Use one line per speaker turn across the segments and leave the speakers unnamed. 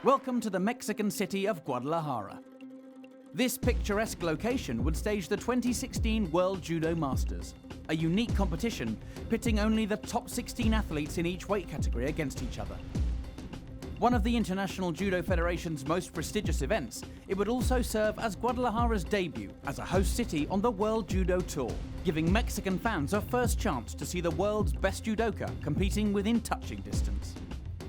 Welcome to the Mexican city of Guadalajara. This picturesque location would stage the 2016 World Judo Masters, a unique competition pitting only the top 16 athletes in each weight category against each other. One of the International Judo Federation's most prestigious events, it would also serve as Guadalajara's debut as a host city on the World Judo Tour, giving Mexican fans a first chance to see the world's best judoka competing within touching distance.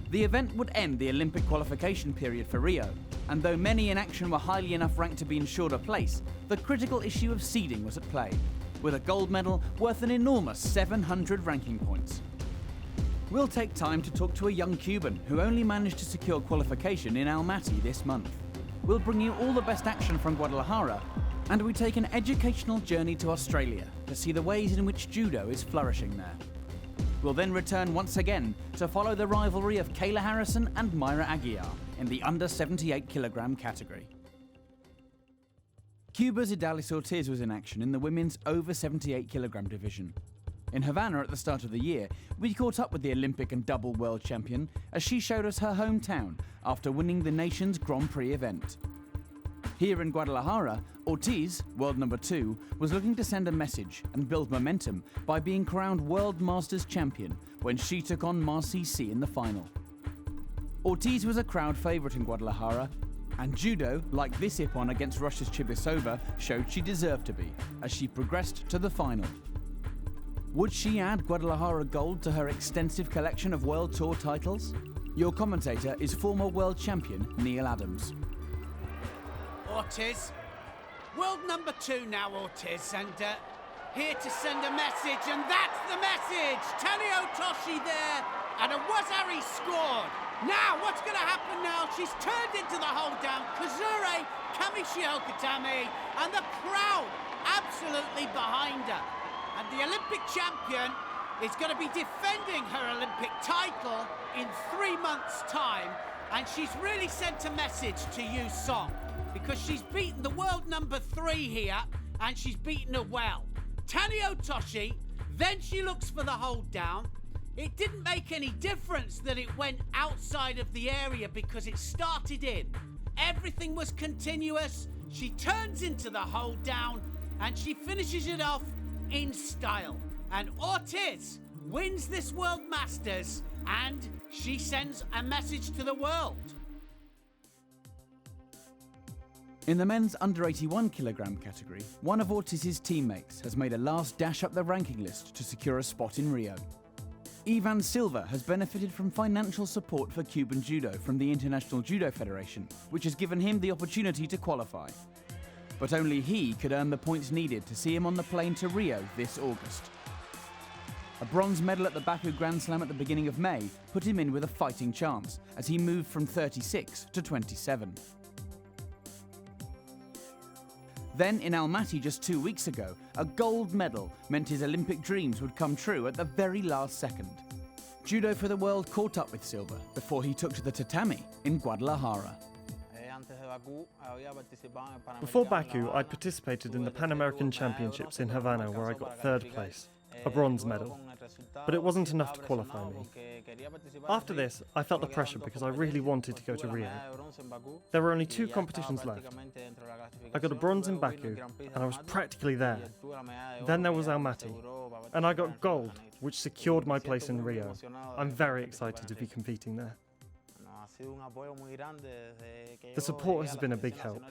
The event would end the Olympic qualification period for Rio, and though many in action were highly enough ranked to be ensured a place, the critical issue of seeding was at play, with a gold medal worth an enormous 700 ranking points. We'll take time to talk to a young Cuban who only managed to secure qualification in Almaty this month. We'll bring you all the best action from Guadalajara, and we take an educational journey to Australia to see the ways in which judo is flourishing there. We'll then return once again to follow the rivalry of Kayla Harrison and Myra Aguiar in the under 78 kilogram category. Cuba's Idalis Ortiz was in action in the women's over 78 kilogram division. In Havana at the start of the year, we caught up with the Olympic and double world champion as she showed us her hometown after winning the nation's Grand Prix event. Here in Guadalajara, Ortiz, world number 2, was looking to send a message and build momentum by being crowned World Masters champion when she took on Marcy C in the final. Ortiz was a crowd favourite in Guadalajara, and judo, like this ippon against Russia's Chibisova, showed she deserved to be, as she progressed to the final. Would she add Guadalajara gold to her extensive collection of World Tour titles? Your commentator is former world champion Neil Adams.
Ortiz, world number 2 now, Ortiz, and here to send a message, and that's the message! Tanio Toshi there, and a Wazari scored. Now, what's going to happen now? She's turned into the hold down, Kazure Kamishihokatami, and the crowd absolutely behind her. And the Olympic champion is going to be defending her Olympic title in 3 months' time, and she's really sent a message to Yu Song, because she's beaten the world number 3 here, and she's beaten her well. Tanio Toshi, then she looks for the hold down. It didn't make any difference that it went outside of the area because it started in. Everything was continuous. She turns into the hold down, and she finishes it off in style. And Ortiz wins this World Masters, and she sends a message to the world.
In the men's under 81 kilogram category, one of Ortiz's teammates has made a last dash up the ranking list to secure a spot in Rio. Ivan Silva has benefited from financial support for Cuban judo from the International Judo Federation, which has given him the opportunity to qualify. But only he could earn the points needed to see him on the plane to Rio this August. A bronze medal at the Baku Grand Slam at the beginning of May put him in with a fighting chance as he moved from 36 to 27. Then in Almaty just 2 weeks ago, a gold medal meant his Olympic dreams would come true at the very last second. Judo for the World caught up with Silva before he took to the tatami in Guadalajara.
Before Baku, I'd participated in the Pan American Championships in Havana where I got 3rd place, a bronze medal, but it wasn't enough to qualify me. After this, I felt the pressure because I really wanted to go to Rio. There were only 2 competitions left. I got a bronze in Baku, and I was practically there. Then there was Almaty, and I got gold, which secured my place in Rio. I'm very excited to be competing there. The support has been a big help.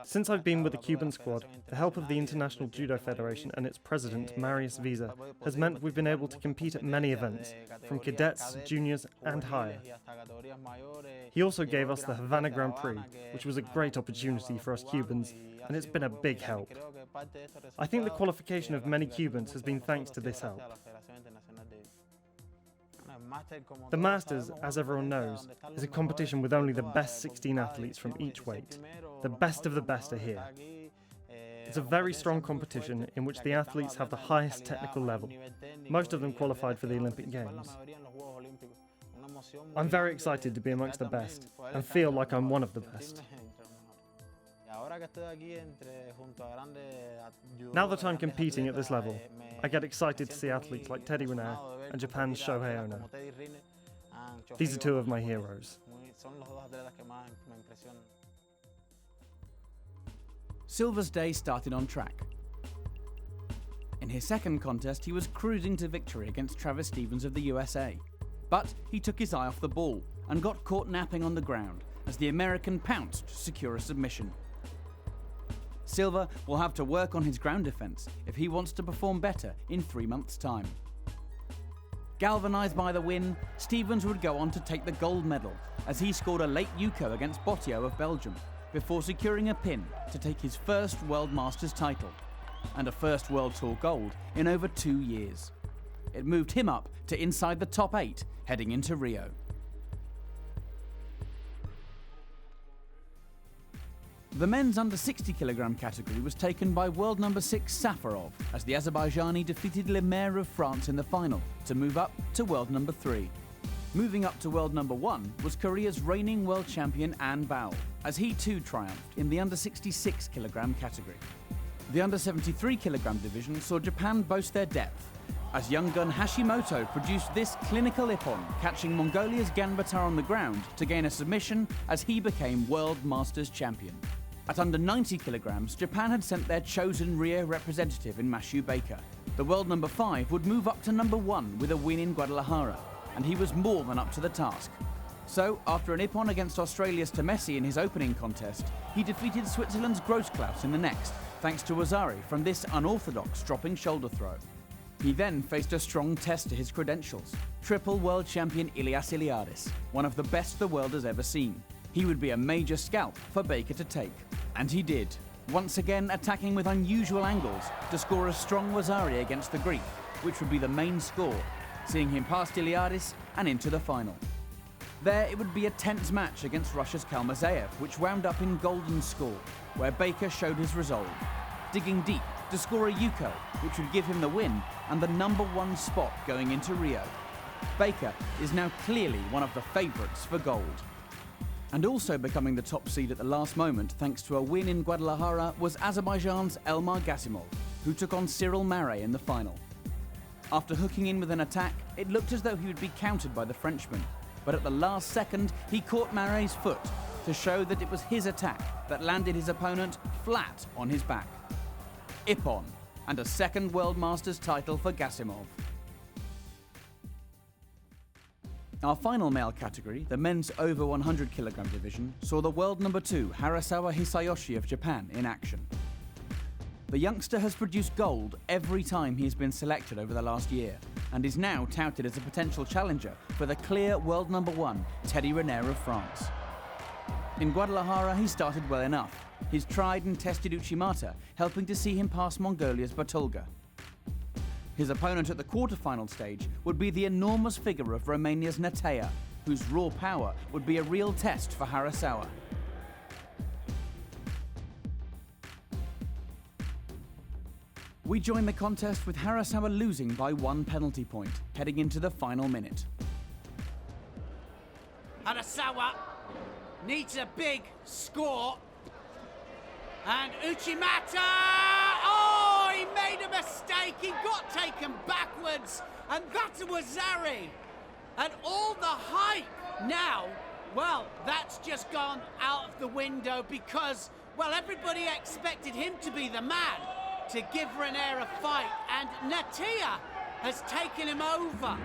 Since I've been with the Cuban squad, the help of the International Judo Federation and its president, Marius Visa, has meant we've been able to compete at many events, from cadets, juniors and higher. He also gave us the Havana Grand Prix, which was a great opportunity for us Cubans, and it's been a big help. I think the qualification of many Cubans has been thanks to this help. The Masters, as everyone knows, is a competition with only the best 16 athletes from each weight. The best of the best are here. It's a very strong competition in which the athletes have the highest technical level. Most of them qualified for the Olympic Games. I'm very excited to be amongst the best and feel like I'm one of the best. Now that I'm competing at this level, I get excited to see athletes like Teddy Riner and Japan's Shohei Ono. These are 2 of my heroes.
son los dos atletas que más me impresionan.
Silva's day started on track. In his second contest, he was cruising to victory against Travis Stevens of the USA. But he took his eye off the ball and got caught napping on the ground as the American pounced to secure a submission. Silva will have to work on his ground defense if he wants to perform better in 3 months' time. Galvanized by the win, Stevens would go on to take the gold medal as he scored a late Yuko against Bottio of Belgium before securing a pin to take his first World Masters title and a first World Tour gold in over 2 years. It moved him up to inside the top 8 heading into Rio. The men's under 60 kilogram category was taken by world number 6 Safarov as the Azerbaijani defeated Le Maire of France in the final to move up to world number 3. Moving up to world number 1 was Korea's reigning world champion An Bao, as he too triumphed in the under 66 kilogram category. The under 73 kilogram division saw Japan boast their depth, as young gun Hashimoto produced this clinical ippon, catching Mongolia's Ganbatar on the ground to gain a submission as he became World Masters champion. At under 90 kilograms, Japan had sent their chosen Rio representative in Mashu Baker. The world number 5 would move up to number 1 with a win in Guadalajara, and he was more than up to the task. So, after an ippon against Australia's Temesi in his opening contest, he defeated Switzerland's Grossklaus in the next, thanks to Wazari from this unorthodox dropping shoulder throw. He then faced a strong test to his credentials. Triple world champion Ilias Iliadis, one of the best the world has ever seen. He would be a major scalp for Baker to take. And he did, once again attacking with unusual angles to score a strong Wazari against the Greek, which would be the main score, seeing him past Iliadis and into the final. There it would be a tense match against Russia's Kalmazeyev, which wound up in golden score, where Baker showed his resolve, digging deep to score a Yuko, which would give him the win and the number 1 spot going into Rio. Baker is now clearly one of the favourites for gold. And also becoming the top seed at the last moment thanks to a win in Guadalajara was Azerbaijan's Elmar Gasimov, who took on Cyril Marais in the final. After hooking in with an attack, it looked as though he would be countered by the Frenchman, but at the last second he caught Marais' foot to show that it was his attack that landed his opponent flat on his back. Ippon, and a second World Masters title for Gasimov. Our final male category, the men's over 100 kilogram division, saw the world number 2 Harasawa Hisayoshi of Japan in action. The youngster has produced gold every time he has been selected over the last year, and is now touted as a potential challenger for the clear world number 1 Teddy Riner of France. In Guadalajara he started well enough, his tried and tested Uchimata helping to see him pass Mongolia's Batulga. His opponent at the quarter-final stage would be the enormous figure of Romania's Netea, whose raw power would be a real test for Harasawa. We join the contest with Harasawa losing by 1 penalty point, heading into the final minute.
Harasawa needs a big score. And Uchimata! Oh, he made a mistake. He got taken backwards. And that's a Wazari. And all the hype now, well, that's just gone out of the window because, well, everybody expected him to be the man to give Riner a fight. And Netea has taken him over.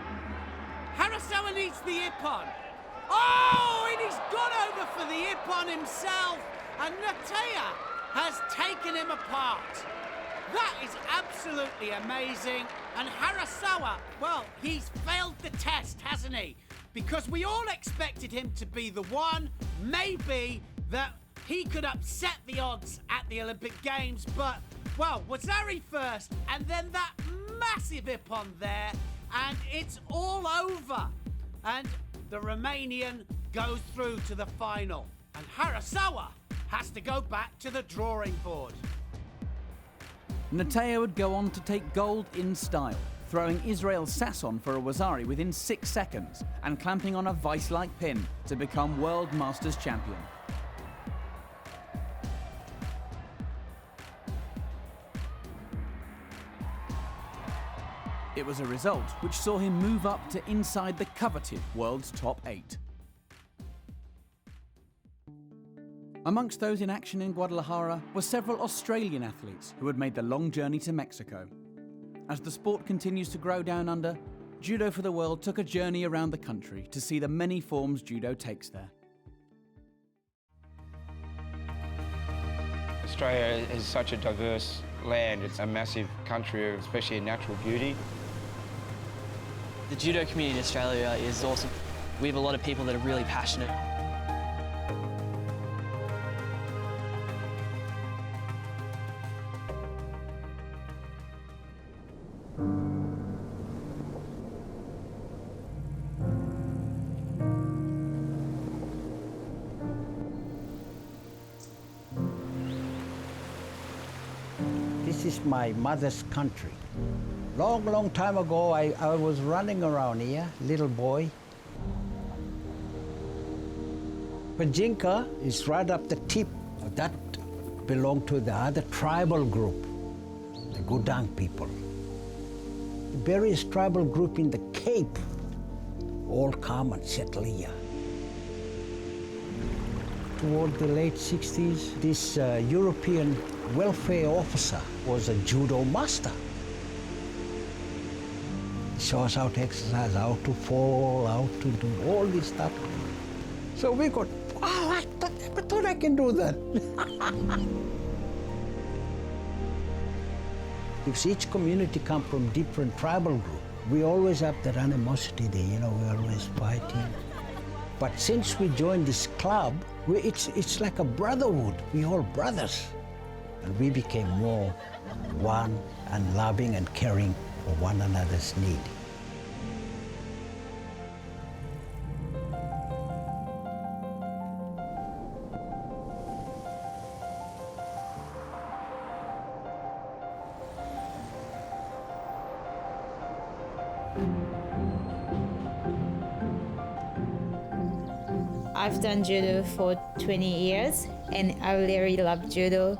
Harasawa needs the ippon. Oh, and he's gone over for the ippon himself. And Netea has taken him apart. That is absolutely amazing. And Harasawa, well, he's failed the test, hasn't he? Because we all expected him to be the one, maybe, that he could upset the odds at the Olympic Games, but, well, Wazari first, and then that massive ippon there, and it's all over. And the Romanian goes through to the final. And Harasawa has to go back to the drawing board.
Netea would go on to take gold in style, throwing Israel Sasson for a Wazari within 6 seconds and clamping on a vice-like pin to become World Masters champion. It was a result which saw him move up to inside the coveted world's top 8. Amongst those in action in Guadalajara were several Australian athletes who had made the long journey to Mexico. As the sport continues to grow down under, Judo for the World took a journey around the country to see the many forms judo takes there.
Australia is such a diverse land. It's a massive country, especially in natural beauty.
The judo community in Australia is awesome. We have a lot of people that are really passionate.
This is my mother's country. Long time ago, I was running around here, little boy. Pajinka is right up the tip. That belonged to the other tribal group, the Gudang people. The various tribal group in the Cape all come and settle here. Toward the late 60s, this European welfare officer was a judo master. He shows us how to exercise, how to fall, how to do all this stuff. So we got, wow, I thought I can do that. Because each community comes from different tribal groups. We always have that animosity there, you know, we're always fighting. But since we joined this club, it's like a brotherhood. We're all brothers. And we became more one and loving and caring for one another's need.
I've done judo for 20 years and I really love judo.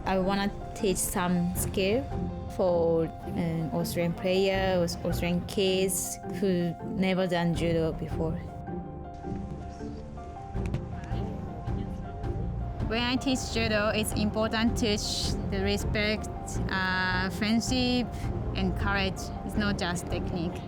I want to teach some skill for Australian players, Australian kids who never done judo before. When I teach judo, it's important to teach the respect, friendship, and courage. It's not just technique.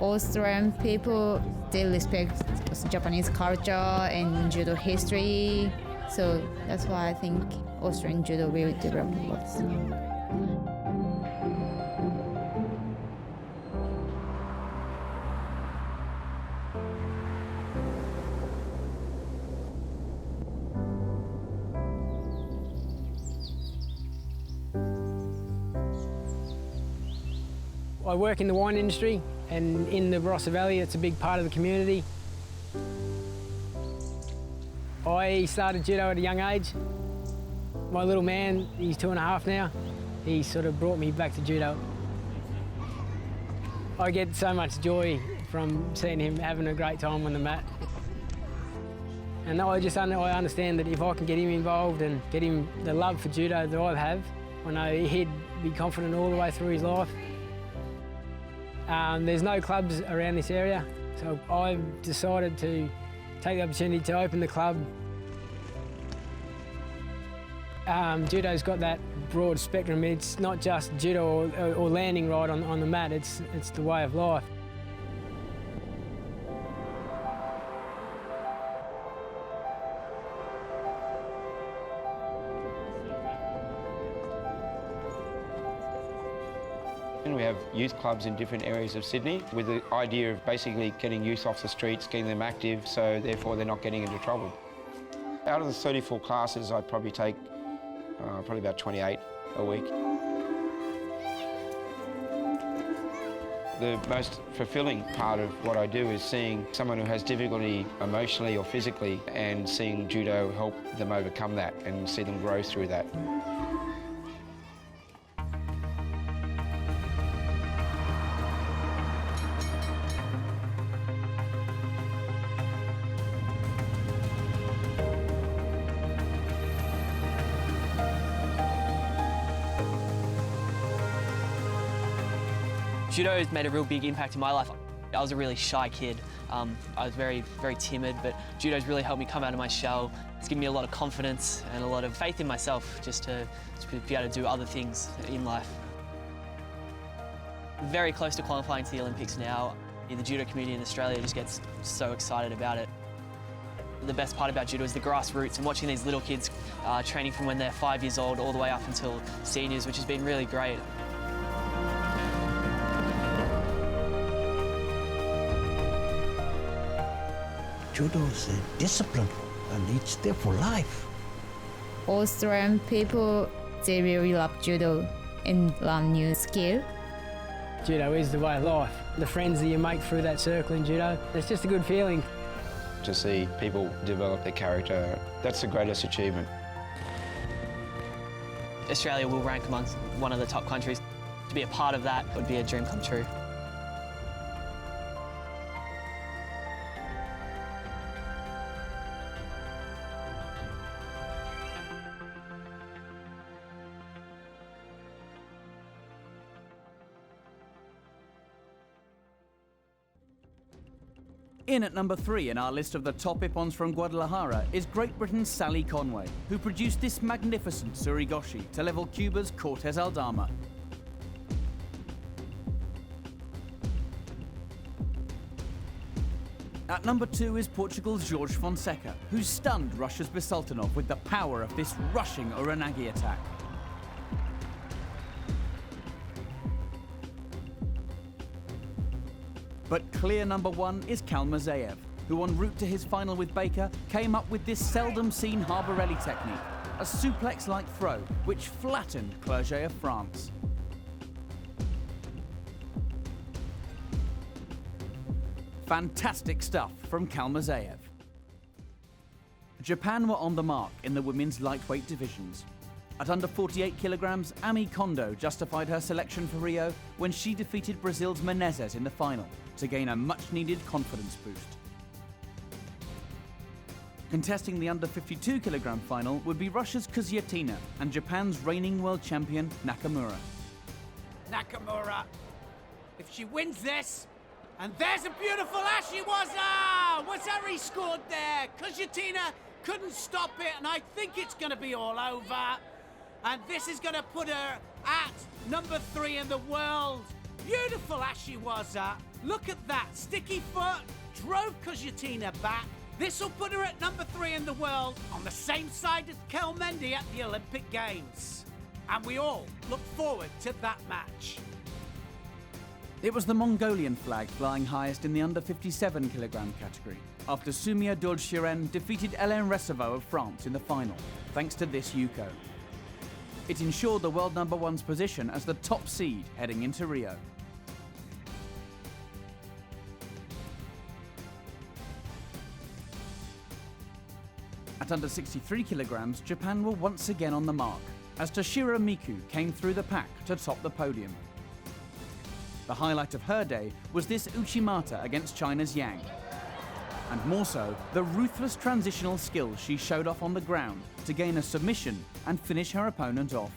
Australian people, they respect Japanese culture and judo history. So that's why I think Australian judo will develop a lot.
I work in the wine industry, and in the Barossa Valley, it's a big part of the community. I started judo at a young age. My little man, he's 2.5 now, he sort of brought me back to judo. I get so much joy from seeing him having a great time on the mat. And I understand that if I can get him involved and get him the love for judo that I have, I know he'd be confident all the way through his life. There's no clubs around this area, so I've decided to take the opportunity to open the club. Judo's got that broad spectrum. It's not just judo or landing right on the mat, it's the way of life.
We have youth clubs in different areas of Sydney with the idea of basically getting youth off the streets, getting them active, so therefore they're not getting into trouble. Out of the 34 classes, I'd probably take probably about 28 a week. The most fulfilling part of what I do is seeing someone who has difficulty emotionally or physically and seeing judo help them overcome that and see them grow through that.
Judo has made a real big impact in my life. I was a really shy kid. I was very, very timid, but judo's really helped me come out of my shell. It's given me a lot of confidence and a lot of faith in myself just to be able to do other things in life. Very close to qualifying to the Olympics now. The judo community in Australia just gets so excited about it. The best part about judo is the grassroots and watching these little kids training from when they're 5 years old all the way up until seniors, which has been really great.
Judo is a discipline and it's there for life.
Australian people, they really love judo and learn new skill.
Judo is the way of life. The friends that you make through that circle in judo, it's just a good feeling.
To see people develop their character, that's the greatest achievement.
Australia will rank amongst one of the top countries. To be a part of that would be a dream come true.
In at number 3 in our list of the top ippons from Guadalajara is Great Britain's Sally Conway, who produced this magnificent surigoshi to level Cuba's Cortez Aldama. At number 2 is Portugal's Jorge Fonseca, who stunned Russia's Bisultanov with the power of this rushing uranagi attack. But clear number 1 is Kalmazeev, who en route to his final with Baker came up with this seldom-seen Harborelli technique, a suplex-like throw which flattened Clerget of France. Fantastic stuff from Kalmazeev. Japan were on the mark in the women's lightweight divisions. At under 48 kilograms, Ami Kondo justified her selection for Rio when she defeated Brazil's Menezes in the final to gain a much-needed confidence boost. Contesting the under 52 kilogram final would be Russia's Kuzyatina and Japan's reigning world champion Nakamura.
Nakamura, if she wins this, and there's a beautiful Ashiwaza! Wazari scored there. Kuzyatina couldn't stop it, and I think it's going to be all over. And this is going to put her at number 3 in the world. Beautiful Ashiwaza. Look at that. Sticky foot. Drove Kuzyatina back. This will put her at number 3 in the world, on the same side as Kel Mendy at the Olympic Games. And we all look forward to that match.
It was the Mongolian flag flying highest in the under 57 kilogram category, after Sumia Dolshiren defeated Hélène Receveau of France in the final, thanks to this Yuko. It ensured the world number 1's position as the top seed heading into Rio. At under 63 kilograms, Japan were once again on the mark, as Toshiro Miku came through the pack to top the podium. The highlight of her day was this Uchimata against China's Yang. And more so, the ruthless transitional skills she showed off on the ground to gain a submission and finish her opponent off.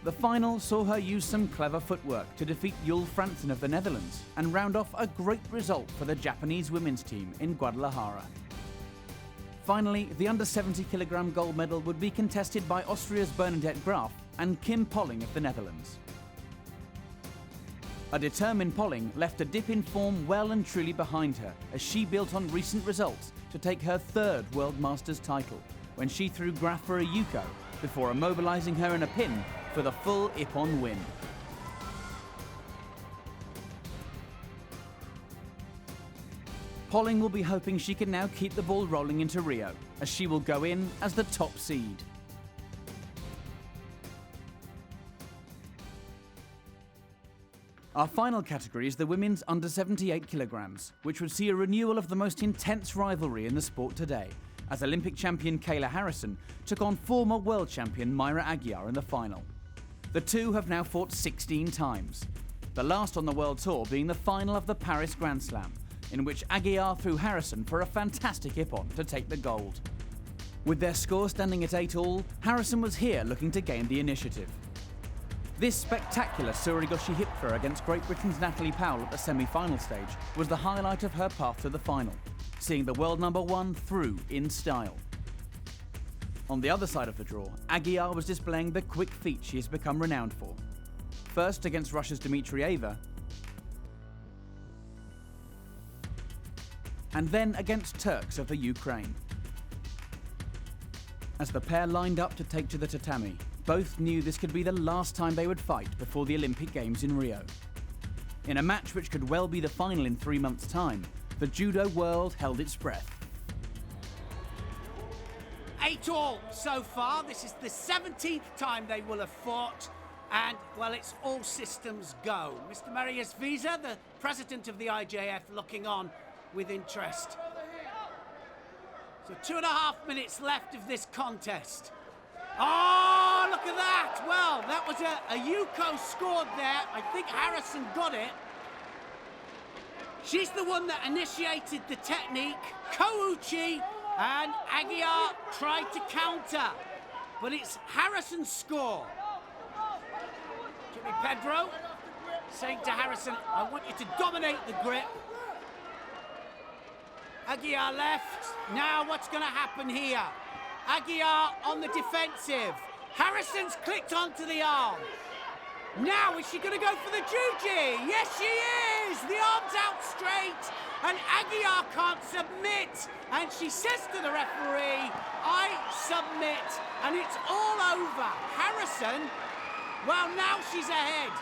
The final saw her use some clever footwork to defeat Jule Fransen of the Netherlands and round off a great result for the Japanese women's team in Guadalajara. Finally, the under 70 kilogram gold medal would be contested by Austria's Bernadette Graf and Kim Polling of the Netherlands. A determined Polling left a dip in form well and truly behind her as she built on recent results to take her 3rd World Masters title when she threw Graf for a Yuko before immobilising her in a pin for the full ippon win. Polling will be hoping she can now keep the ball rolling into Rio, as she will go in as the top seed. Our final category is the women's under 78 kilograms, which would see a renewal of the most intense rivalry in the sport today, as Olympic champion Kayla Harrison took on former world champion Myra Aguiar in the final. The two have now fought 16 times, the last on the world tour being the final of the Paris Grand Slam, in which Aguiar threw Harrison for a fantastic ippon to take the gold. With their score standing at 8-all, Harrison was here looking to gain the initiative. This spectacular Surigoshi hip throw against Great Britain's Natalie Powell at the semi-final stage was the highlight of her path to the final, seeing the world number one through in style. On the other side of the draw, Aguiar was displaying the quick feet she has become renowned for. First against Russia's Dmitrieva, and then against Turks of the Ukraine. As the pair lined up to take to the tatami, both knew this could be the last time they would fight before the Olympic Games in Rio. In a match which could well be the final in 3 months' time, the judo world held its breath.
8-all so far. This is the 17th time they will have fought, and, well, it's all systems go. Mr. Marius Visa, the president of the IJF, looking on with interest. So 2.5 minutes left of this contest. Oh, look at that! Well, that was a Yuko scored there. I think Harrison got it. She's the one that initiated the technique. Kouchi and Aguiar tried to counter, but it's Harrison's score. Jimmy Pedro saying to Harrison, I want you to dominate the grip. Aguiar left. Now what's going to happen here? Aguiar on the defensive. Harrison's clicked onto the arm. Now is she going to go for the juji? Yes, she is! The arm's out straight, and Aguiar can't submit. And she says to the referee, I submit, and it's all over. Harrison, well, now she's ahead.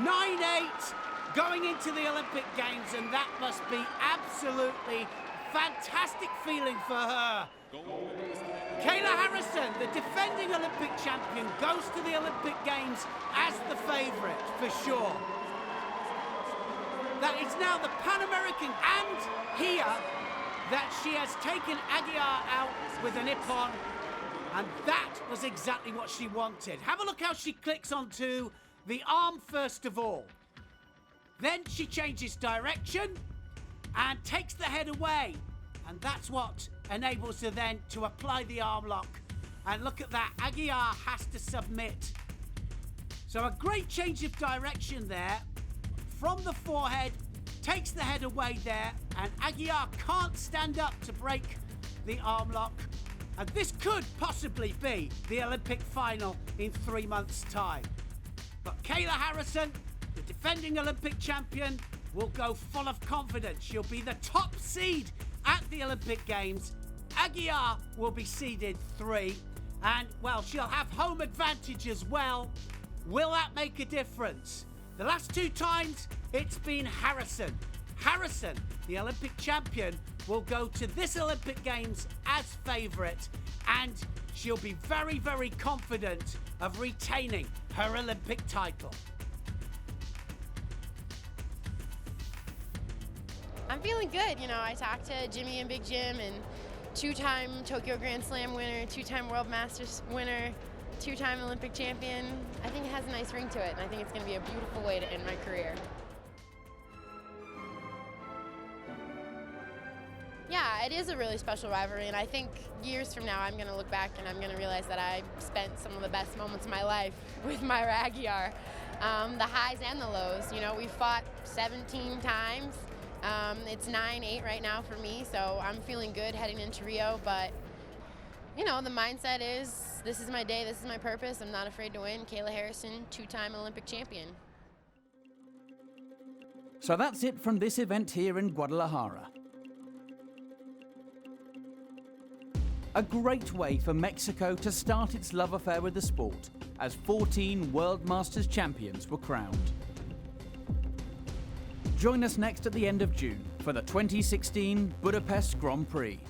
9-8 going into the Olympic Games, and that must be absolutely fantastic feeling for her. Kayla Harrison, the defending Olympic champion, goes to the Olympic Games as the favourite, for sure. That is now the Pan American, and here that she has taken Aguiar out with an ippon, and that was exactly what she wanted. Have a look how she clicks onto the arm first of all. Then she changes direction and takes the head away. And that's what enables her then to apply the arm lock. And look at that, Aguiar has to submit. So a great change of direction there. From the forehead, takes the head away there, and Aguiar can't stand up to break the arm lock. And this could possibly be the Olympic final in 3 months' time. But Kayla Harrison, the defending Olympic champion, will go full of confidence. She'll be the top seed at the Olympic Games. Aguiar will be seeded 3, and, well, she'll have home advantage as well. Will that make a difference? The last 2 times, it's been Harrison. Harrison, the Olympic champion, will go to this Olympic Games as favourite, and she'll be very, very confident of retaining her Olympic title.
I'm feeling good. You know, I talked to Jimmy and Big Jim, and 2-time Tokyo Grand Slam winner, 2-time World Masters winner, 2-time Olympic champion. I think it has a nice ring to it, and I think it's going to be a beautiful way to end my career. Yeah, it is a really special rivalry, and I think years from now I'm going to look back and I'm going to realize that I spent some of the best moments of my life with Myra Aguiar. The highs and the lows. You know, we fought 17 times. It's 9-8 right now for me, so I'm feeling good heading into Rio, but, you know, the mindset is, this is my day, this is my purpose, I'm not afraid to win. Kayla Harrison, 2-time Olympic champion.
So that's it from this event here in Guadalajara. A great way for Mexico to start its love affair with the sport, as 14 World Masters champions were crowned. Join us next at the end of June for the 2016 Budapest Grand Prix.